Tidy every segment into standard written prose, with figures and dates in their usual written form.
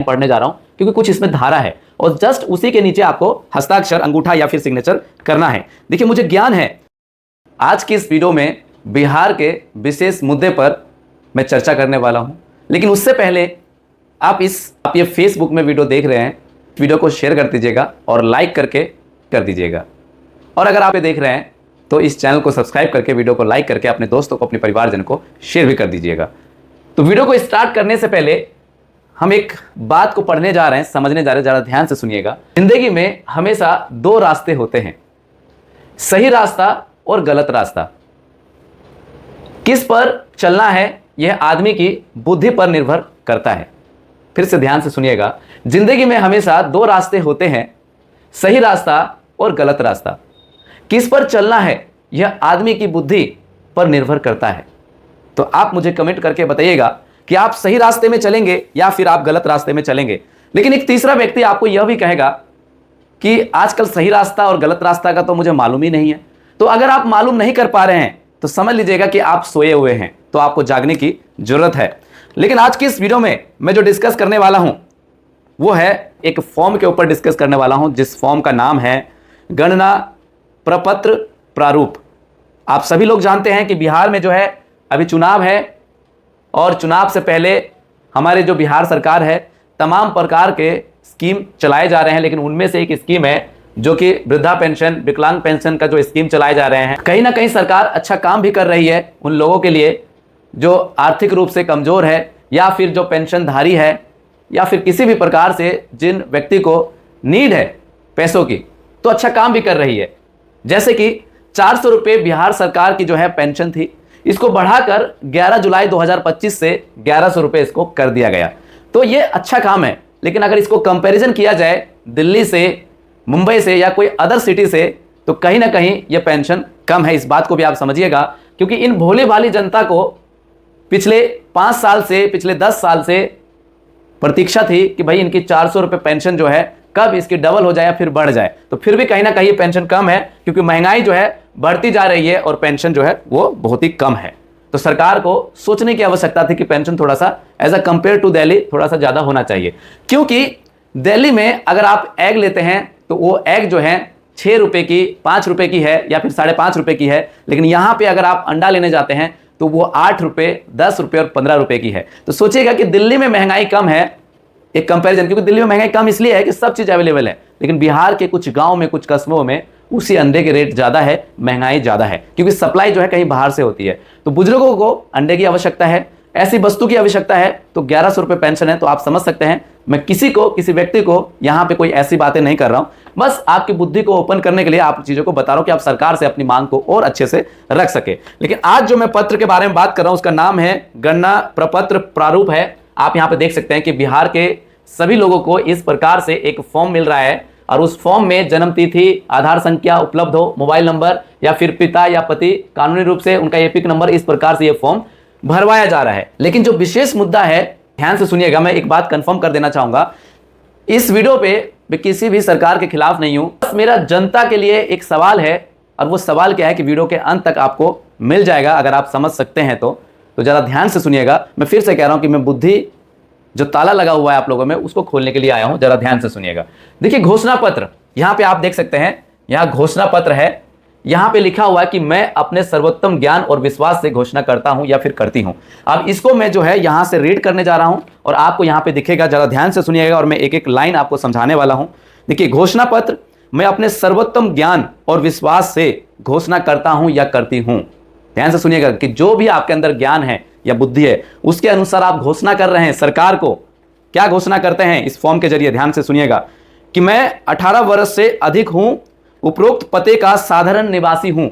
पढ़ने जा रहा हूं क्योंकि कुछ इसमें धारा है और जस्ट उसी के नीचे आपको हस्ताक्षर, अंगूठा या फिर सिग्नेचर करना है। देखिए, मुझे ज्ञान है। आज की इस वीडियो में बिहार के विशेष मुद्दे पर मैं चर्चा करने वाला हूं, लेकिन उससे पहले आप ये फेसबुक में वीडियो देख रहे हैं, वीडियो को शेयर कर दीजिएगा और लाइक करके कर दीजिएगा। और अगर आप ये देख रहे हैं तो इस चैनल को सब्सक्राइब करके, वीडियो को लाइक करके अपने दोस्तों को, अपने परिवारजन को शेयर भी कर दीजिएगा। तो वीडियो को स्टार्ट करने से पहले हम एक बात को पढ़ने जा रहे हैं, समझने जा रहे हैं, ज़रा ध्यान से सुनिएगा। जिंदगी में हमेशा दो रास्ते होते हैं, सही रास्ता और गलत रास्ता। किस पर चलना है यह आदमी की बुद्धि पर निर्भर करता है। फिर से ध्यान से सुनिएगा। जिंदगी में हमेशा दो रास्ते होते हैं, सही रास्ता और गलत रास्ता। किस पर चलना है यह आदमी की बुद्धि पर निर्भर करता है। तो आप मुझे कमेंट करके बताइएगा कि आप सही रास्ते में चलेंगे या फिर आप गलत रास्ते में चलेंगे। लेकिन एक तीसरा व्यक्ति आपको यह भी कहेगा कि आजकल सही रास्ता और गलत रास्ता का तो मुझे मालूम ही नहीं है। तो अगर आप मालूम नहीं कर पा रहे हैं तो समझ लीजिएगा कि आप सोए हुए हैं, तो आपको जागने की जरूरत है। लेकिन आज की इस वीडियो में मैं जो डिस्कस करने वाला हूं वो है एक फॉर्म के ऊपर डिस्कस करने वाला हूं, जिस फॉर्म का नाम है गणना प्रपत्र प्रारूप। आप सभी लोग जानते हैं कि बिहार में जो है अभी चुनाव है और चुनाव से पहले हमारे जो बिहार सरकार है तमाम प्रकार के स्कीम चलाए जा रहे हैं, लेकिन उनमें से एक स्कीम है जो कि वृद्धा पेंशन, विकलांग पेंशन का जो स्कीम चलाए जा रहे हैं। कहीं ना कहीं सरकार अच्छा काम भी कर रही है उन लोगों के लिए जो आर्थिक रूप से कमजोर है या फिर जो पेंशनधारी है या फिर किसी भी प्रकार से जिन व्यक्ति को नीड है पैसों की, तो अच्छा काम भी कर रही है। जैसे कि 400 रुपये बिहार सरकार की जो है पेंशन थी, इसको बढ़ाकर 11 जुलाई 2025 से 1100 रुपये इसको कर दिया गया। तो ये अच्छा काम है। लेकिन अगर इसको कंपैरिजन किया जाए दिल्ली से, मुंबई से या कोई अदर सिटी से, तो कहीं ना कहीं ये पेंशन कम है। इस बात को भी आप समझिएगा, क्योंकि इन भोले भाली जनता को पिछले 5 साल से, पिछले 10 साल से प्रतीक्षा थी कि भाई इनकी 400 रुपये पेंशन जो है कब इसकी डबल हो जाए या फिर बढ़ जाए। तो फिर भी कहीं ना कहीं पेंशन कम है, क्योंकि महंगाई जो है बढ़ती जा रही है और पेंशन जो है वो बहुत ही कम है। तो सरकार को सोचने की आवश्यकता थी कि पेंशन थोड़ा सा as a compare to Delhi थोड़ा सा ज़्यादा होना चाहिए। क्योंकि दिल्ली में अगर आप एग लेते हैं तो वो एग जो है 6 रुपये की, 5 रुपये की है या फिर 5.5 रुपये की है। लेकिन यहाँ पे अगर आप अंडा लेने जाते हैं तो वो 8 रुपये, 10 रुपये और 15 रुपये की है। तो सोचिएगा कि दिल्ली में महंगाई कम है एक कंपैरिजन, क्योंकि दिल्ली में महंगाई कम इसलिए है कि सब चीज़ अवेलेबल है। लेकिन बिहार के कुछ गाँव में, कुछ कस्बों में उसी अंडे के रेट ज़्यादा है, महंगाई ज़्यादा है, क्योंकि सप्लाई जो है कहीं बाहर से होती है। तो बुजुर्गों को अंडे की आवश्यकता है, ऐसी वस्तु की आवश्यकता है, तो 1100 रुपये पेंशन है। तो आप समझ सकते हैं मैं किसी व्यक्ति को यहाँ पे कोई ऐसी बातें नहीं कर रहा हूँ, बस आपकी बुद्धि को ओपन करने के लिए आप चीज़ों को बता रहा हूँ कि आप सरकार से अपनी मांग को और अच्छे से रख सके। लेकिन आज जो मैं पत्र के बारे में बात कर रहा हूँ उसका नाम है गणना प्रपत्र प्रारूप है। आप यहाँ पे देख सकते हैं कि बिहार के सभी लोगों को इस प्रकार से एक फॉर्म मिल रहा है और उस फॉर्म में जन्म तिथि, आधार संख्या उपलब्ध हो, मोबाइल नंबर या फिर पिता या पति, कानूनी रूप से उनका एपिक नंबर, इस प्रकार से ये फॉर्म भरवाया जा रहा है। लेकिन जो विशेष मुद्दा है, ध्यान से सुनिएगा, मैं एक बात कंफर्म कर देना चाहूंगा, इस वीडियो पे मैं किसी भी सरकार के खिलाफ नहीं हूं। बस मेरा जनता के लिए एक सवाल है, और वो सवाल क्या है कि वीडियो के अंत तक आपको मिल जाएगा अगर आप समझ सकते हैं तो जरा ध्यान से सुनिएगा। मैं फिर से कह रहा हूं कि मैं बुद्धि जो ताला लगा हुआ है आप लोगों में उसको खोलने के लिए आया हूं, जरा ध्यान से सुनिएगा। देखिए, घोषणा पत्र यहां पे आप देख सकते हैं, यहां घोषणा पत्र है। यहां पे लिखा हुआ है कि मैं अपने सर्वोत्तम ज्ञान और विश्वास से घोषणा करता हूं या फिर करती हूं। अब इसको मैं जो है यहां से रीड करने जा रहा हूं और आपको यहां पे दिखेगा, जरा ध्यान से सुनिएगा और मैं एक एक लाइन आपको समझाने वाला हूं। देखिए, घोषणा पत्र, मैं अपने सर्वोत्तम ज्ञान और विश्वास से घोषणा करता हूं या करती हूं। ध्यान से सुनिएगा कि जो भी आपके अंदर ज्ञान है या बुद्धि है उसके अनुसार आप घोषणा कर रहे हैं सरकार को। क्या घोषणा करते हैं इस फॉर्म के जरिए? ध्यान से सुनिएगा कि मैं 18 वर्ष से अधिक हूं, उपरोक्त पते का साधारण निवासी हूं।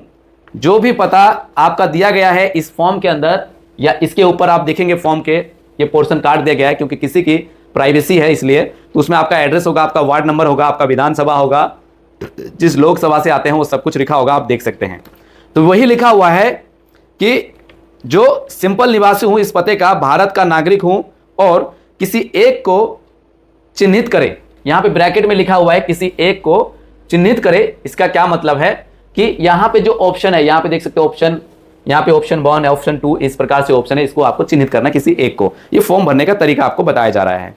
जो भी पता आपका दिया गया है इस फॉर्म के अंदर या इसके ऊपर आप देखेंगे फॉर्म के ये पोर्शन काट दिया गया है, क्योंकि किसी की प्राइवेसी है इसलिए। तो उसमें आपका एड्रेस होगा, आपका वार्ड नंबर होगा, आपका विधानसभा होगा, जिस लोकसभा से आते हैं वो सब कुछ लिखा होगा, आप देख सकते हैं। तो वही लिखा हुआ है कि जो सिंपल निवासी हूं, इस पते का, भारत का नागरिक हूं और किसी एक को चिन्हित करे। यहां पे ब्रैकेट में लिखा हुआ है किसी एक को चिन्हित करे। इसका क्या मतलब है कि यहां पे जो ऑप्शन है, यहां पे देख सकते हो ऑप्शन, यहाँ पे ऑप्शन 1 है, ऑप्शन 2, इस प्रकार से ऑप्शन है, इसको आपको चिन्हित करना किसी एक को। ये फॉर्म भरने का तरीका आपको बताया जा रहा है।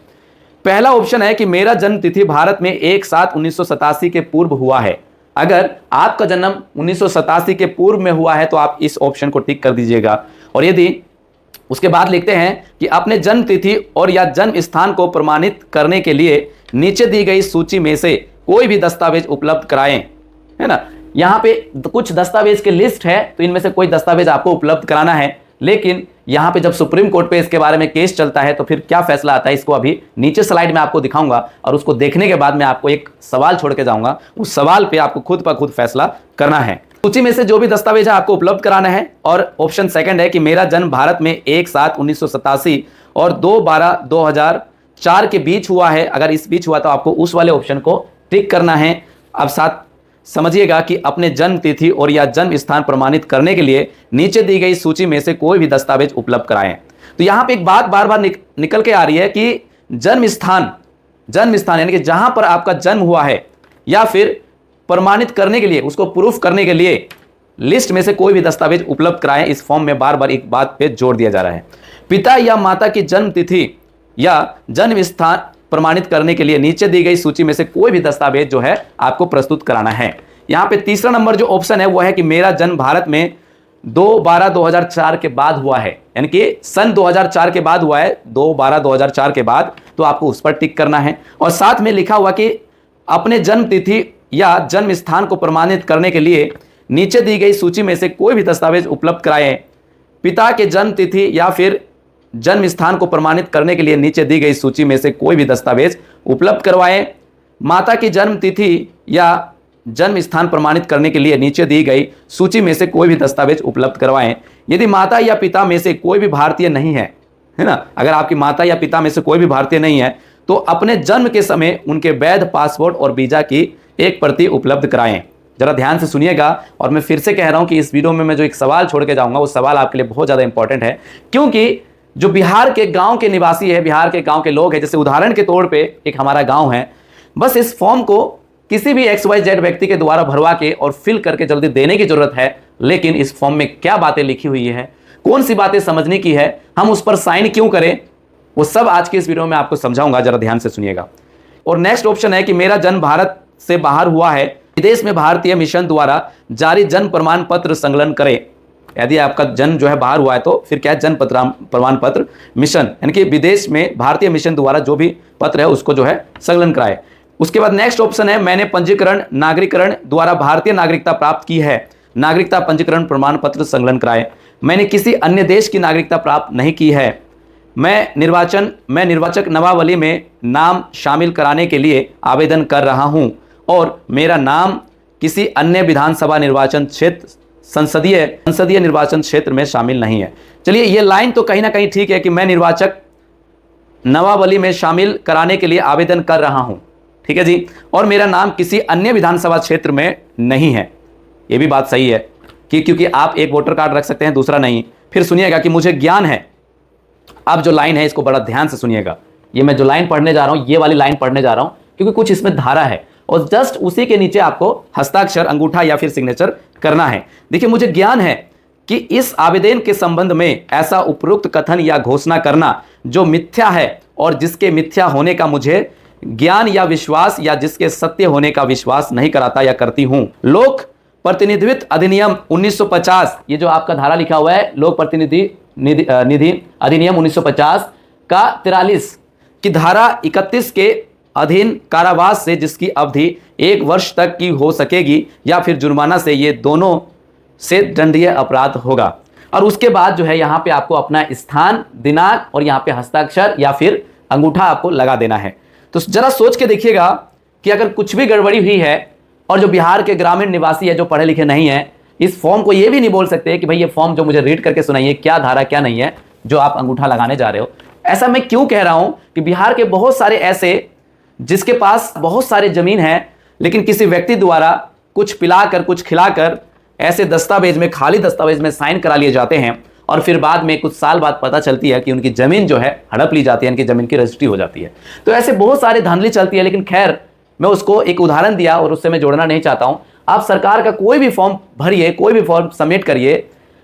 पहला ऑप्शन है कि मेरा जन्म तिथि भारत में 1/7/1987 के पूर्व हुआ है। अगर आपका जन्म 1987 के पूर्व में हुआ है तो आप इस ऑप्शन को टिक कर दीजिएगा। और यदि उसके बाद लिखते हैं कि अपने जन्म तिथि और या जन्म स्थान को प्रमाणित करने के लिए नीचे दी गई सूची में से कोई भी दस्तावेज उपलब्ध कराएं, है ना। यहाँ पे कुछ दस्तावेज की लिस्ट है, तो इनमें से कोई दस्तावेज आपको उपलब्ध कराना है। लेकिन यहाँ पे जब सुप्रीम कोर्ट पे इसके बारे में केस चलता है तो फिर क्या फैसला आता है, इसको अभी नीचे स्लाइड में आपको दिखाऊंगा, और उसको देखने के बाद मैं आपको एक सवाल छोड़ के जाऊंगा। उस सवाल पे आपको खुद ब खुद फैसला करना है। सूची में से जो भी दस्तावेज है आपको उपलब्ध कराना है। और ऑप्शन सेकंड है कि मेरा जन्म भारत में 1/7/1987 और 2/12/2004 के बीच हुआ है। अगर इस बीच हुआ तो आपको उस वाले ऑप्शन को टिक करना है। अब साथ समझिएगा कि अपने जन्म तिथि और या जन्म स्थान प्रमाणित करने के लिए नीचे दी गई सूची में से कोई भी दस्तावेज उपलब्ध कराएं। तो यहां पे एक बात बार बार निकल के आ रही है कि जन्म स्थान यानी कि जहां पर आपका जन्म हुआ है, या फिर प्रमाणित करने के लिए, उसको प्रूफ करने के लिए लिस्ट में से कोई भी दस्तावेज उपलब्ध कराएं। इस फॉर्म में बार बार एक बात पे जोर दिया जा रहा है। पिता या माता की जन्म तिथि या जन्म स्थान प्रमाणित करने के लिए नीचे दी गई सूची में से कोई भी दस्तावेज जो है आपको प्रस्तुत कराना है। यहां पे तीसरा नंबर जो ऑप्शन है वो है कि मेरा जन्म भारत में 2/12/2004 के बाद हुआ है, यानी कि सन 2004 के बाद हुआ है, 2/12/2004 के बाद, तो आपको उस पर टिक करना है। और साथ में लिखा हुआ कि अपने जन्म तिथि या जन्म स्थान को प्रमाणित करने के लिए नीचे दी गई सूची में से कोई भी दस्तावेज उपलब्ध कराएं। पिता के जन्म तिथि या फिर जन्म स्थान को प्रमाणित करने के लिए नीचे दी गई सूची में से कोई भी दस्तावेज उपलब्ध करवाएं। माता की जन्म तिथि या जन्म स्थान प्रमाणित करने के लिए नीचे दी गई सूची में से कोई भी दस्तावेज उपलब्ध करवाएं। यदि माता या पिता में से कोई भी भारतीय नहीं है, है ना, अगर आपकी माता या पिता में से कोई भी भारतीय नहीं है तो अपने जन्म के समय उनके वैध पासपोर्ट और वीजा की एक प्रति उपलब्ध कराएं। जरा ध्यान से सुनिएगा। और मैं फिर से कह रहा हूं कि इस वीडियो में मैं जो एक सवाल छोड़ के जाऊंगा वो सवाल आपके लिए बहुत ज्यादा इंपॉर्टेंट है, क्योंकि जो बिहार के गांव के निवासी है, बिहार के गांव के लोग हैं, जैसे उदाहरण के तौर पे एक हमारा गांव है, बस इस फॉर्म को किसी भी XYZ व्यक्ति के द्वारा भरवा के और फिल करके जल्दी देने की जरूरत है। लेकिन इस फॉर्म में क्या बातें लिखी हुई है, कौन सी बातें समझने की है, हम उस पर साइन क्यों करें, वो सब आज के इस वीडियो में आपको समझाऊंगा। जरा ध्यान से सुनिएगा। और नेक्स्ट ऑप्शन है कि मेरा जन्म भारत से बाहर हुआ है, विदेश में भारतीय मिशन द्वारा जारी जन्म प्रमाण पत्र संकलन करें। यदि आपका जन्म जो है बाहर हुआ है तो फिर क्या है, जन्म प्रमाण पत्र मिशन, यानी कि विदेश में भारतीय मिशन द्वारा जो भी पत्र है उसको जो है संकलन कराए। उसके बाद नेक्स्ट ऑप्शन है मैंने पंजीकरण नागरिकरण द्वारा भारतीय नागरिकता प्राप्त की है, नागरिकता पंजीकरण प्रमाण पत्र संकलन कराए। मैंने किसी अन्य देश की नागरिकता प्राप्त नहीं की है। मैं निर्वाचक नवावली में नाम शामिल कराने के लिए आवेदन कर रहा हूं और मेरा नाम किसी अन्य विधानसभा निर्वाचन क्षेत्र संसदीय निर्वाचन क्षेत्र में शामिल नहीं है। चलिए, ये लाइन तो कहीं ना कहीं ठीक है कि मैं निर्वाचक नवावली में शामिल कराने के लिए आवेदन कर रहा हूं, ठीक है जी, और मेरा नाम किसी अन्य विधानसभा क्षेत्र में नहीं है। ये भी बात सही है कि क्योंकि आप एक वोटर कार्ड रख सकते हैं, दूसरा नहीं। फिर सुनिएगा कि मुझे ज्ञान है। अब जो लाइन है इसको बड़ा ध्यान से सुनिएगा। ये मैं जो लाइन पढ़ने जा रहा हूं, ये वाली लाइन पढ़ने जा रहा हूं क्योंकि कुछ इसमें धारा है और जस्ट उसी के नीचे आपको हस्ताक्षर, अंगूठा या फिर सिग्नेचर करना है। देखिए, मुझे ज्ञान है कि इस आवेदन के संबंध में ऐसा उपरोक्त कथन या घोषणा करना जो मिथ्या है और जिसके मिथ्या होने का मुझे ज्ञान या विश्वास या जिसके सत्य होने का विश्वास नहीं कराता या करती हूं। लोक प्रतिनिधित्व अधिनियम 1950, ये जो आपका धारा लिखा हुआ है, लोक प्रतिनिधि निधि अधिनियम 1950 का 43 की धारा 31 के अधीन कारावास से जिसकी अवधि 1 वर्ष तक की हो सकेगी या फिर जुर्माना से, ये दोनों से दंडनीय अपराध होगा। और उसके बाद जो है यहाँ पे आपको अपना स्थान, दिनांक और यहाँ पे हस्ताक्षर या फिर अंगूठा आपको लगा देना है। तो जरा सोच के देखिएगा कि अगर कुछ भी गड़बड़ी हुई है और जो बिहार के ग्रामीण निवासी है, जो पढ़े लिखे नहीं है, इस फॉर्म को ये भी नहीं बोल सकते कि भाई ये फॉर्म जो मुझे रीड करके सुनाइए, क्या धारा क्या नहीं है जो आप अंगूठा लगाने जा रहे हो। ऐसा मैं क्यों कह रहा हूं कि बिहार के बहुत सारे ऐसे जिसके पास बहुत सारे जमीन है, लेकिन किसी व्यक्ति द्वारा कुछ पिलाकर कुछ खिलाकर ऐसे दस्तावेज में, खाली दस्तावेज में साइन करा लिए जाते हैं और फिर बाद में कुछ साल बाद पता चलती है कि उनकी जमीन जो है हड़प ली जाती है, उनकी जमीन की रजिस्ट्री हो जाती है। तो ऐसे बहुत सारे धांधली चलती है। लेकिन खैर, मैं उसको एक उदाहरण दिया और उससे मैं जोड़ना नहीं चाहता हूं। आप सरकार का कोई भी फॉर्म भरिए, कोई भी फॉर्म सबमिट करिए,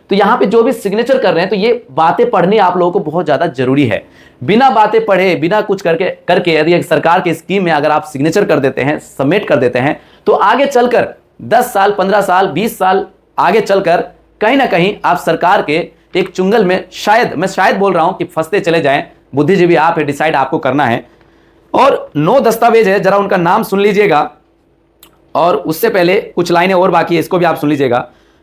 तो यहां पे जो भी सिग्नेचर कर रहे हैं तो ये बातें पढ़नी आप लोगों को बहुत ज्यादा जरूरी है। बिना बातें पढ़े, बिना कुछ करके यदि एक सरकार की स्कीम में अगर आप सिग्नेचर कर देते हैं, सबमिट कर देते हैं, तो आगे चलकर 10 साल, 15 साल, 20 साल आगे चलकर कहीं ना कहीं आप सरकार के एक चुंगल में मैं शायद बोल रहा हूं कि फंसते चले जाएं। बुद्धिजीवी आप है, डिसाइड आपको करना है। और 9 दस्तावेज है, जरा उनका नाम सुन लीजिएगा। और उससे पहले कुछ लाइनें और बाकी है, इसको भी आप सुन लीजिएगा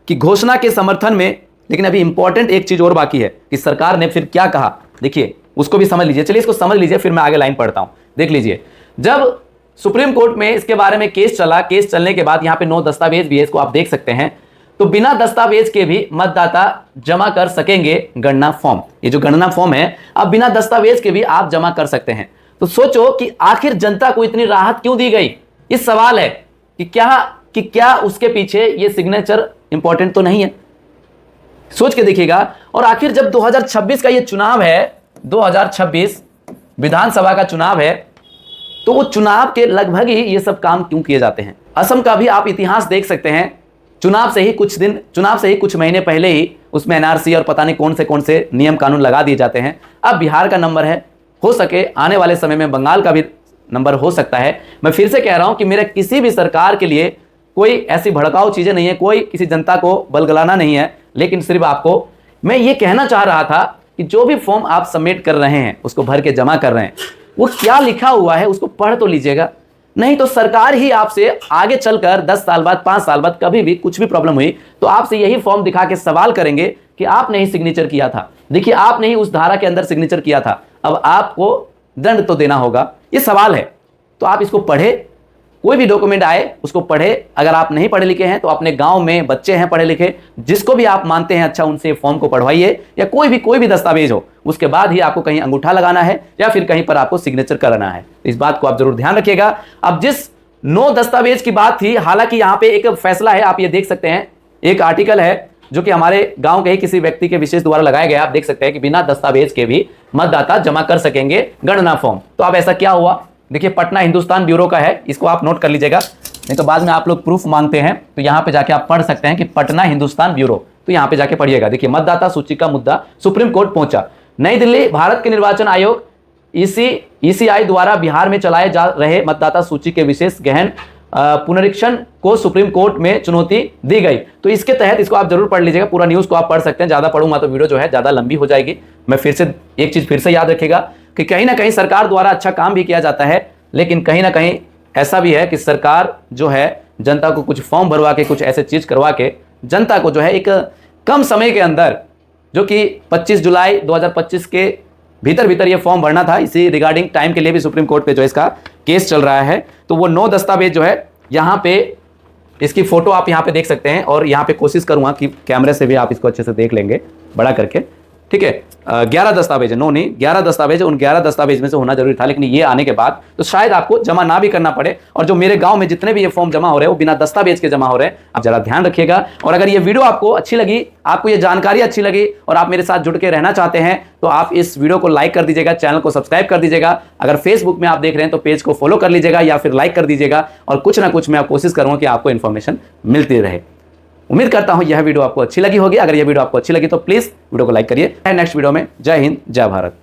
कि घोषणा के समर्थन में, लेकिन अभी इंपॉर्टेंट एक चीज और बाकी है कि सरकार ने फिर क्या कहा, देखिए उसको भी समझ लीजिए। चलिए इसको समझ लीजिए, फिर मैं आगे लाइन पढ़ता हूं। देख लीजिए, जब सुप्रीम कोर्ट में इसके बारे में केस चला, केस चलने के बाद यहां पे 9 दस्तावेज भी है, इसको आप देख सकते हैं। तो बिना दस्तावेज के भी मतदाता जमा कर सकेंगे गणना फॉर्म। ये जो गणना फॉर्म है, अब बिना दस्तावेज के भी आप जमा कर सकते हैं। तो सोचो कि आखिर जनता को इतनी राहत क्यों दी गई। इस सवाल है कि क्या उसके पीछे ये सिग्नेचर इंपॉर्टेंट तो नहीं है। सोच के देखिएगा। और आखिर जब 2026 का ये चुनाव है, 2026 विधानसभा का चुनाव है, तो वो चुनाव के लगभग ही ये सब काम क्यों किए जाते हैं। असम का भी आप इतिहास देख सकते हैं। चुनाव से ही कुछ महीने पहले ही उसमें एनआरसी और पता नहीं कौन से नियम कानून लगा दिए जाते हैं। अब बिहार का नंबर है, हो सके आने वाले समय में बंगाल का भी नंबर हो सकता है। मैं फिर से कह रहा हूं कि मेरा किसी भी सरकार के लिए कोई ऐसी भड़काऊ चीजें नहीं है, कोई किसी जनता को बलगलाना नहीं है, लेकिन सिर्फ आपको मैं ये कहना चाह रहा था कि जो भी फॉर्म आप सबमिट कर रहे हैं, उसको भर के जमा कर रहे हैं, वो क्या लिखा हुआ है उसको पढ़ तो लीजिएगा। नहीं तो सरकार ही आपसे आगे चलकर 10 साल बाद, 5 साल बाद कभी भी कुछ भी प्रॉब्लम हुई तो आपसे यही फॉर्म दिखा के सवाल करेंगे कि आपने ही सिग्नेचर किया था। देखिए, आपने ही उस धारा के अंदर सिग्नेचर किया था, अब आपको दंड तो देना होगा। ये सवाल है। तो आप इसको पढ़े, कोई भी डॉक्यूमेंट आए उसको पढ़े। अगर आप नहीं पढ़े लिखे हैं तो अपने गांव में बच्चे हैं पढ़े लिखे, जिसको भी आप मानते हैं अच्छा, उनसे फॉर्म को पढ़वाइए। या कोई भी दस्तावेज हो, उसके बाद ही आपको कहीं अंगूठा लगाना है या फिर कहीं पर आपको सिग्नेचर कराना है। इस बात को आप जरूर ध्यान रखिएगा। अब जिस 9 दस्तावेज की बात थी, हालांकि यहां पे एक फैसला है, आप ये देख सकते हैं, एक आर्टिकल है जो कि हमारे गांव के ही किसी व्यक्ति के विशेष द्वारा लगाया गया। आप देख सकते हैं कि बिना दस्तावेज के भी मतदाता जमा कर सकेंगे गणना फॉर्म। तो अब ऐसा क्या हुआ, देखिए पटना हिंदुस्तान ब्यूरो का है, इसको आप नोट कर लीजिएगा, नहीं तो बाद में आप लोग प्रूफ मांगते हैं। तो यहां पे जाके आप पढ़ सकते हैं कि पटना हिंदुस्तान ब्यूरो, तो यहां पे जाके पढ़िएगा। देखिए, मतदाता सूची का मुद्दा सुप्रीम कोर्ट पहुंचा। नई दिल्ली, भारत के निर्वाचन आयोग ईसीआई द्वारा बिहार में चलाए जा रहे मतदाता सूची के विशेष गहन पुनरीक्षण को सुप्रीम कोर्ट में चुनौती दी गई। तो इसके तहत इसको आप जरूर पढ़ लीजिएगा, पूरा न्यूज को आप पढ़ सकते हैं। ज्यादा पढ़ूंगा तो वीडियो जो है ज्यादा लंबी हो जाएगी। मैं फिर से एक चीज फिर से याद रखिएगा कि कहीं ना कहीं सरकार द्वारा अच्छा काम भी किया जाता है, लेकिन कहीं ना कहीं ऐसा भी है कि सरकार जो है जनता को कुछ फॉर्म भरवा के, कुछ ऐसे चीज करवा के जनता को जो है एक कम समय के अंदर, जो कि 25 जुलाई 2025 के भीतर ये फॉर्म भरना था, इसी रिगार्डिंग टाइम के लिए भी सुप्रीम कोर्ट पे जो इसका केस चल रहा है। तो वो 9 दस्तावेज जो है यहाँ पे, इसकी फोटो आप यहाँ पे देख सकते हैं। और यहाँ पे कोशिश करूंगा कि कैमरे से भी आप इसको अच्छे से देख लेंगे बड़ा करके, ठीक है। 11 दस्तावेज है, 9 नहीं 11 दस्तावेज है। उन 11 दस्तावेज में से होना जरूरी था, लेकिन ये आने के बाद तो शायद आपको जमा ना भी करना पड़े। और जो मेरे गांव में जितने भी ये फॉर्म जमा हो रहे हैं वो बिना दस्तावेज के जमा हो रहे हैं। आप जरा ध्यान रखिएगा। और अगर ये वीडियो आपको अच्छी लगी, आपको ये जानकारी अच्छी लगी और आप मेरे साथ जुड़ के रहना चाहते हैं, तो आप इस वीडियो को लाइक कर दीजिएगा, चैनल को सब्सक्राइब कर दीजिएगा। अगर फेसबुक में आप देख रहे हैं तो पेज को फॉलो कर लीजिएगा या फिर लाइक कर दीजिएगा। और कुछ ना कुछ मैं कोशिश करूंगा कि आपको इन्फॉर्मेशन मिलती रहे। उम्मीद करता हूं यह वीडियो आपको अच्छी लगी होगी। अगर यह वीडियो आपको अच्छी लगी तो प्लीज वीडियो को लाइक करिए। नेक्स्ट वीडियो में जय हिंद, जय भारत।